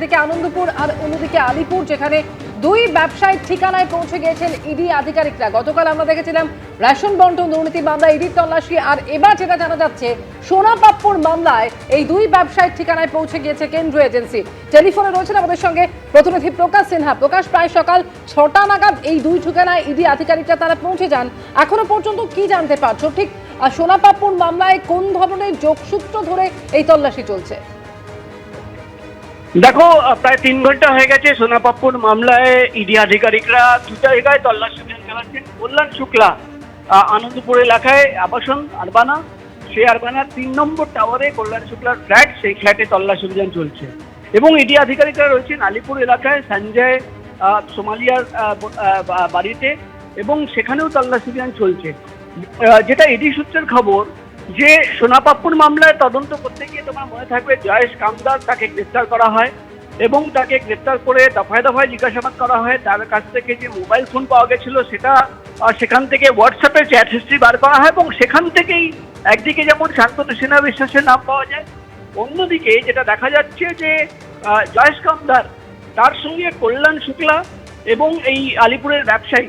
একদিকে আনন্দপুর আর অন্যদিকে আলিপুর, যেখানে দুই ব্যবসায়ীর ঠিকানায় পৌঁছে গিয়েছেন ইডি আধিকারিকরা। গতকাল আমরা দেখেছিলাম রেশন বন্টন দুর্নীতি মামলায় ইডির তল্লাশি, আর এবার যেটা জানা যাচ্ছে সোনাপাপ্পুর মামলায় এই দুই ব্যবসায়ীর ঠিকানায় পৌঁছে গিয়েছে কেন্দ্রীয় এজেন্সি। টেলিফোনে রয়েছেন আমাদের সঙ্গে প্রতিনিধি প্রকাশ সিনহা। প্রকাশ, প্রায় সকাল 6টা নাগাদ এই দুই ঠিকানায় ইডি আধিকারিকরা তারা পৌঁছে যান। এখনো পর্যন্ত কি জানতে পারছো ঠিক সোনাপাপ্পুর মামলায় কোন ধরনের যোগসূত্র ধরে এই তল্লাশি চলছে? দেখো, প্রায় 3 ঘন্টা হয়ে গেছে সোনাপাপ্পুর মামলায় ইডি আধিকারিকরা দু জায়গায় তল্লাশি অভিযান চালাচ্ছেন। কল্যাণ শুক্লা আনন্দপুর এলাকায় আবাসন আরবানা, সেই আরবানার 3 নম্বর টাওয়ারে কল্যাণ শুক্লার ফ্ল্যাট, সেই ফ্ল্যাটে তল্লাশি অভিযান চলছে। এবং ইডি আধিকারিকরা রয়েছেন আলিপুর এলাকায় সঞ্জয় সোমালিয়ার বাড়িতে, এবং সেখানেও তল্লাশি অভিযান চলছে। যেটা ইডি সূত্রের খবর যে সোনাপাপ্পুর মামলায় তদন্ত করতে গিয়ে তোমার মনে থাকবে জয়েশ কামদার, তাকে গ্রেফতার করা হয় এবং তাকে গ্রেফতার করে দফায় দফায় জিজ্ঞাসাবাদ করা হয়। তার কাছ থেকে যে মোবাইল ফোন পাওয়া গেছিল সেটা, সেখান থেকে হোয়াটসঅ্যাপের চ্যাট হিস্ট্রি বার করা হয়, এবং সেখান থেকেই একদিকে যেমন শান্তনু সিনহা বিশ্বাসের নাম পাওয়া যায়, অন্যদিকে যেটা দেখা যাচ্ছে যে জয়েশ কামদার, তার সঙ্গে কল্যাণ শুক্লা এবং এই আলিপুরের ব্যবসায়ী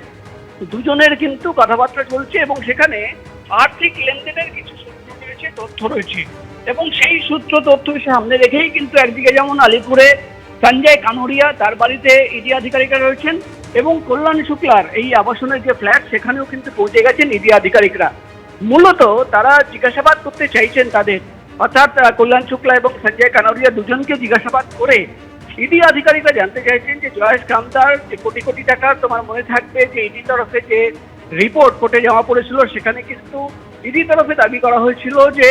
দুজনের কিন্তু কথাবার্তা চলছে, এবং সেখানে আর্থিক লেনদেনের কিছু সূত্র রয়েছে, তথ্য রয়েছে। এবং সেই সূত্র তথ্য সামনে রেখেই কিন্তু একদিকে যেমন আলিপুরে সঞ্জয় কানোরিয়া, তার বাড়িতে ইডি আধিকারিকরা রয়েছেন, এবং কল্যাণ শুক্লার এই আবাসনের যে ফ্ল্যাট সেখানেও কিন্তু পৌঁছে গেছেন ইডি আধিকারিকরা। মূলত তারা জিজ্ঞাসাবাদ করতে চাইছেন তাদের, অর্থাৎ কল্যাণ শুক্লা এবং সঞ্জয় কানোরিয়া দুজনকে জিজ্ঞাসাবাদ করে ইডি আধিকারিকরা জানতে চাইছেন যে জয়েশ কামদার যে কোটি কোটি টাকার, তোমার মনে থাকবে যে ইডি তরফে যে রিপোর্ট কোর্টে জমা পড়েছিল, সেখানে কিন্তু ইডি তরফে দাবি করা হয়েছিল যে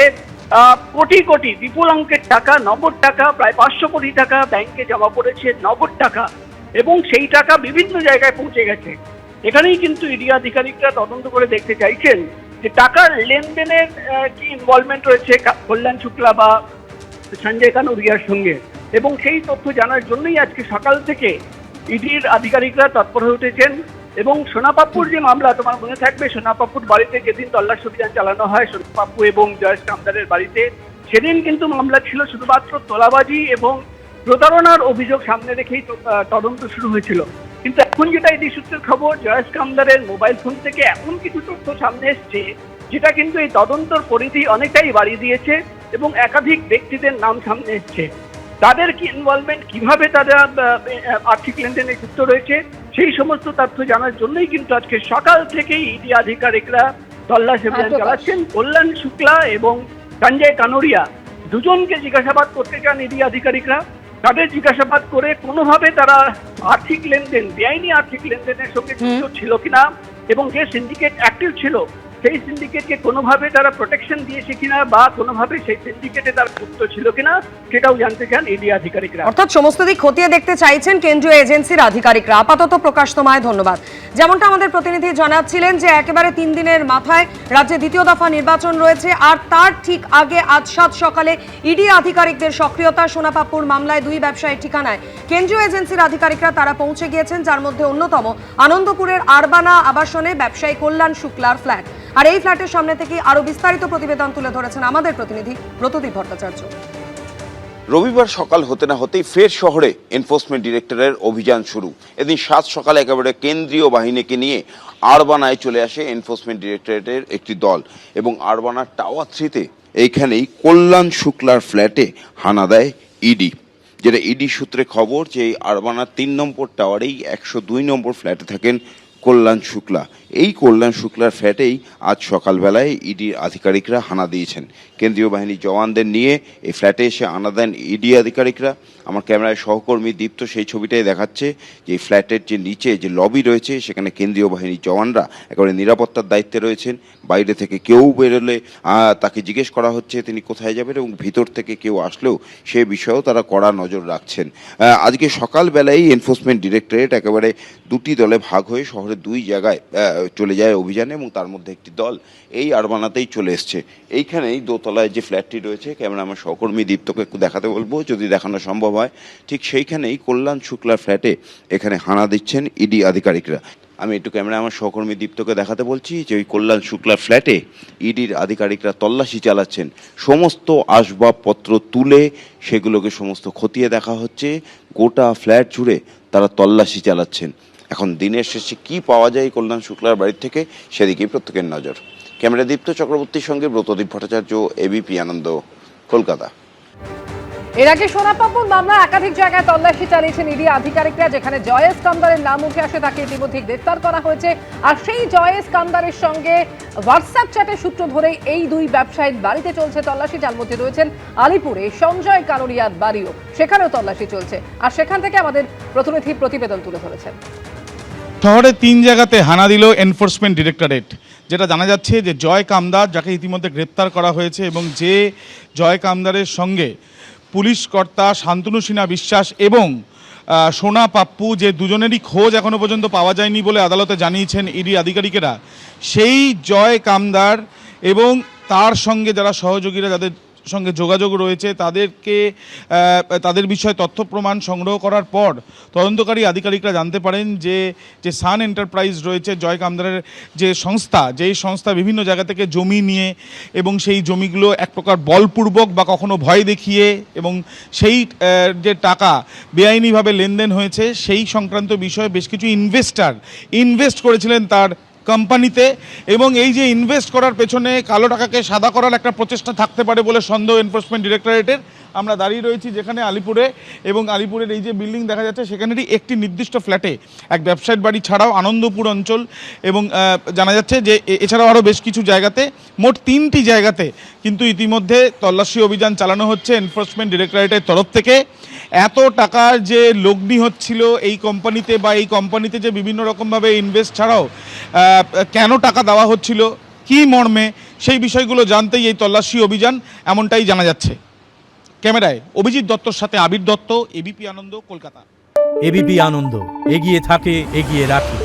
কোটি কোটি বিপুল অঙ্কের টাকা, নগদ টাকা, প্রায় 500 কোটি টাকা ব্যাংকে জমা পড়েছে, নগদ টাকা, এবং সেই টাকা বিভিন্ন জায়গায় পৌঁছে গেছে। এখানেই কিন্তু ইডি আধিকারিকরা তদন্ত করে দেখতে চাইছেন যে টাকার লেনদেনের কি ইনভলভমেন্ট রয়েছে কল্যাণ শুক্লা বা সঞ্জয় কানোরিয়ার সঙ্গে, এবং সেই তথ্য জানার জন্যই আজকে সকাল থেকে ইডির আধিকারিকরা তৎপর হয়ে উঠেছেন। এবং সোনাপাপ্পুর যে মামলা, তোমার মনে থাকবে সোনাপাপ্পুর বাড়িতে যেদিন তল্লাশি অভিযান চালানো হয় সোনাপাপ্পু এবং জয়েশ কামদারের বাড়িতে, সেদিন কিন্তু মামলা ছিল শুধুমাত্র তোলাবাজি এবং প্রতারণার অভিযোগ সামনে রেখেই তদন্ত শুরু হয়েছিল। কিন্তু এখন যেটা ইডি সূত্রের খবর, জয়েশ কামদারের মোবাইল ফোন থেকে এমন কিছু তথ্য সামনে এসছে যেটা কিন্তু এই তদন্তর পরিধি অনেকটাই বাড়িয়ে দিয়েছে, এবং একাধিক ব্যক্তিদের নাম সামনে এসছে। তাদের কি ইনভলভমেন্ট, কিভাবে তারা আর্থিক লেনদেনে যুক্ত রয়েছে, সেই সমস্ত তথ্য জানার জন্যই কিন্তু আজকে সকাল থেকেই ইডি আধিকারিকরা তল্লাশি অভিযান চালাচ্ছেন। কল্যাণ শুক্লা এবং সঞ্জয় কানোরিয়া দুজনকে জিজ্ঞাসাবাদ করতে চান ইডি আধিকারিকরা। তাদের জিজ্ঞাসাবাদ করে কোনোভাবে তারা আর্থিক লেনদেন, বেআইনি আর্থিক লেনদেনের সঙ্গে যুক্ত ছিল কিনা, এবং যে সিন্ডিকেট অ্যাক্টিভ ছিল সেই সিন্ডিকেটকে কোনোভাবে তারা প্রোটেকশন দিয়েছে কিনা, বা কোনোভাবে সেই সিন্ডিকেটে তারা যুক্ত ছিল কিনা, সেটাও জানতে চান ইডি আধিকারিকরা। অর্থাৎ সমস্ত দিক খতিয়ে দেখতে চাইছেন কেন্দ্রীয় এজেন্সির আধিকারিকরা। আপাতত প্রকাশ, তোমায় ধন্যবাদ। যেমনটা আমাদের প্রতিনিধি জানাচ্ছিলেন যে একেবারে 3 দিনের মাথায় রাজ্যে দ্বিতীয় দফা নির্বাচন রয়েছে, আর তার ঠিক আগে আজ 7 সকালে ইডি আধিকারিকদের সক্রিয়তা। সোনাপাপ্পুর মামলায় দুই ব্যবসায়ীর ঠিকানায় কেন্দ্রীয় এজেন্সির আধিকারিকরা তারা পৌঁছে গিয়েছেন, যার মধ্যে অন্যতম আনন্দপুরের আরবানা আবাসনে ব্যবসায়ী কল্যাণ শুক্লার ফ্ল্যাট। আর এই ফ্ল্যাটের সামনে থেকে আরো বিস্তারিত প্রতিবেদন তুলে ধরেছেন আমাদের প্রতিনিধি ব্রতদীপ ভট্টাচার্য। রবিবার সকাল হতে না হতেই ফের শহরে এনফোর্সমেন্ট ডিরেক্টরের অভিযান শুরু। এদিন 7 সকালে একেবারে কেন্দ্রীয় বাহিনীকে নিয়ে আরবানায় চলে আসে এনফোর্সমেন্ট ডিরেক্টরেটের একটি দল, এবং আরবানার টাওয়ার 3-তে এইখানেই কল্যাণ শুক্লার ফ্ল্যাটে হানা দেয় ইডি। যেটা ইডি সূত্রে খবর যে এই আরবানার 3 নম্বর টাওয়ারেই 102 নম্বর ফ্ল্যাটে থাকেন কল্যাণ শুক্লা। এই কল্যাণ শুক্লার ফ্ল্যাটেই আজ সকালবেলায় ইডির আধিকারিকরা হানা দিয়েছেন। কেন্দ্রীয় বাহিনীর জওয়ানদের নিয়ে এই ফ্ল্যাটে এসে হানা দেন ইডি আধিকারিকরা। আমার ক্যামেরায় সহকর্মী দীপ্ত সেই ছবিটাই দেখাচ্ছে যে ফ্ল্যাটের যে নিচে যে লবি রয়েছে সেখানে কেন্দ্রীয় বাহিনীর জওয়ানরা একেবারে নিরাপত্তার দায়িত্বে রয়েছেন। বাইরে থেকে কেউ বেরোলে তাকে জিজ্ঞেস করা হচ্ছে তিনি কোথায় যাবেন, এবং ভিতর থেকে কেউ আসলেও সে বিষয়েও তারা কড়া নজর রাখছেন। আজকে সকালবেলায় এনফোর্সমেন্ট ডিরেক্টরেট একেবারে 2টি দলে ভাগ হয়ে শহরের 2 জায়গায় চলে যায় অভিযানে, এবং তার মধ্যে একটি দল এই আরবানাতেই চলে এসছে। এইখানেই দোতলায় যে ফ্ল্যাটটি রয়েছে, ক্যামেরা আমার সহকর্মী দীপ্তকে একটু দেখাতে বলবো যদি দেখানো সম্ভব সম্ভব হয়, ঠিক সেইখানেই কল্যাণ শুক্লার ফ্ল্যাটে এখানে হানা দিচ্ছেন ইডি আধিকারিকরা। আমি একটু ক্যামেরায় আমার সহকর্মী দীপ্তকে দেখাতে বলছি যে ওই কল্যাণ শুক্লার ফ্ল্যাটে ইডির আধিকারিকরা তল্লাশি চালাচ্ছেন, সমস্ত আসবাবপত্র তুলে সেগুলোকে সমস্ত খতিয়ে দেখা হচ্ছে, গোটা ফ্ল্যাট জুড়ে তারা তল্লাশি চালাচ্ছেন। এখন দিনের শেষে কি পাওয়া যায় কল্যাণ শুক্লার বাড়ির থেকে সেদিকেই প্রত্যেকের নজর। ক্যামেরা দীপ্ত চক্রবর্তীর সঙ্গে ব্রতদীপ ভট্টাচার্য, এবিপি আনন্দ, কলকাতা। এর আগে সোনাপাপুর মামলা একাধিক জায়গায় তল্লাশি চালিয়েছেন ইডি আধিকারিকরা, যেখানে জয়েশ কামদারের নাম উঠে আসে তাকে ইতিমধ্যে গ্রেফতার করা হয়েছে। আর সেই জয়েশ কামদারের সঙ্গে হোয়াটসঅ্যাপ চ্যাটের সূত্র ধরেই এই দুই ব্যবসায়ীর বাড়িতে চলছে তল্লাশি, যার মধ্যে রয়েছেন আলিপুরে সঞ্জয় কানোরিয়ার বাড়িও, সেখানেও তল্লাশি চলছে। আর সেখান থেকে আমাদের প্রতিনিধি প্রতিবেদন তুলে ধরেছেন। শহরে 3 জায়গাতে হানা দিল এনফোর্সমেন্ট ডিরেক্টরেট। যেটা জানা যাচ্ছে যে জয় কামদার, যাকে ইতিমধ্যে গ্রেপ্তার করা হয়েছে, এবং যে জয় কামদারের সঙ্গে পুলিশ কর্তা শান্তনু সিনহা বিশ্বাস এবং সোনা পাপ্পু, যে দুজনেরই খোঁজ এখনো পর্যন্ত পাওয়া যায়নি বলে আদালতে জানিয়েছেন ইডি আধিকারিকেরা, সেই জয় কামদার এবং তার সঙ্গে যারা সহযোগীরা, যাদের সঙ্গে যোগাযোগ রয়েছে, তাদের বিষয়ে তথ্য প্রমাণ সংগ্রহ করার পর তদন্তকারী আধিকারিকরা জানতে পারেন যে সান এন্টারপ্রাইজ রয়েছে জয় কামদারের যে সংস্থা, যেই সংস্থা বিভিন্ন জায়গা থেকে জমি নিয়ে এবং সেই জমিগুলো এক প্রকার বলপূর্বক বা কখনো ভয় দেখিয়ে এবং সেই যে টাকা বেআইনিভাবে লেনদেন হয়েছে সেই সংক্রান্ত বিষয়ে বেশ কিছু ইনভেস্ট করেছিলেন তার কোম্পানিতে, এবং এই যে ইনভেস্ট করার পেছনে কালো টাকাকে সাদা করার একটা প্রচেষ্টা থাকতে পারে বলে সন্দেহ এনফোর্সমেন্ট ডিরেক্টরেটের। আমরা দাঁড়িয়ে রয়েছি যেখানে আলিপুরে, এবং আলিপুরের এই যে বিল্ডিং দেখা যাচ্ছে সেখানেরই একটি নির্দিষ্ট ফ্ল্যাটে এক ব্যবসায়ীর বাড়ি ছাড়াও আনন্দপুর অঞ্চল এবং জানা যাচ্ছে যে এছাড়াও আরও বেশ কিছু জায়গাতে, মোট 3টি জায়গাতে কিন্তু ইতিমধ্যে তল্লাশি অভিযান চালানো হচ্ছে এনফোর্সমেন্ট ডিরেক্টরেটের তরফ থেকে। এত টাকার যে লগ্নি হচ্ছিল এই কোম্পানিতে, বা এই কোম্পানিতে যে বিভিন্ন রকমভাবে ইনভেস্ট ছাড়াও কেন টাকা দেওয়া হচ্ছিল, কী মর্মে, সেই বিষয়গুলো জানতেই এই তল্লাশি অভিযান, এমনটাই জানা যাচ্ছে। ক্যামেরায় অভিজিৎ দত্তর সাথে আবির দত্ত, এবিপি আনন্দ, কলকাতা। এবিপি আনন্দ, এগিয়ে থাকে, এগিয়ে রাখে।